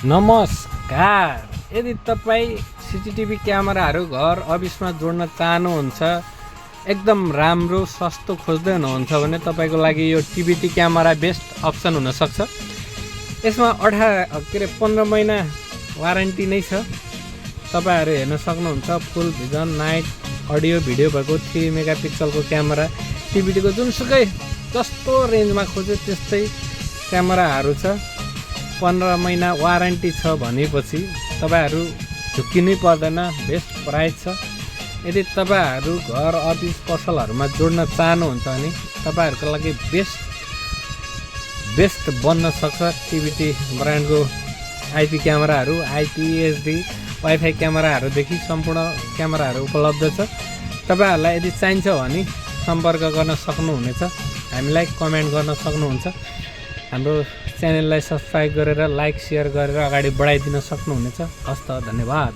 नमस्कार। यदि तपाईँ सीसीटीभी क्यामेराहरू घर अफिसमा जोड्न चाहनुहुन्छ, एकदम राम्रो सस्तो खोज्दै हुनुहुन्छ भने तपाईँको लागि यो टिबिटी क्यामेरा बेस्ट अप्सन हुनसक्छ। यसमा 15 महिना वारेन्टी नै छ। तपाईँहरू हेर्न सक्नुहुन्छ फुल भिजन नाइट अडियो भिडियो भएको 3 मेगापिक्सलको क्यामेरा टिबिटीको जुनसुकै जस्तो रेन्जमा खोज्यो त्यस्तै क्यामेराहरू छ। 15 महिना वारेन्टी छ भनेपछि तपाईँहरू झुक्किनै पर्दैन, बेस्ट प्राइस छ। यदि तपाईँहरू घर अफिस पसलहरूमा जोड्न चाहनुहुन्छ भने तपाईँहरूको लागि बेस्ट बन्न सक्छ। टिबिटी ब्रान्डको आइपी क्यामेराहरू, आइपी एचडी वाइफाई क्यामेराहरूदेखि सम्पूर्ण क्यामेराहरू उपलब्ध छ। तपाईँहरूलाई यदि चाहिन्छ भने सम्पर्क गर्न सक्नुहुनेछ, हामीलाई कमेन्ट गर्न सक्नुहुन्छ। हाम्रो च्यानललाई सब्सक्राइब गरेर लाइक सेयर गरेर अगाडि बढाइदिन सक्नुहुनेछ। हस्त धन्यवाद।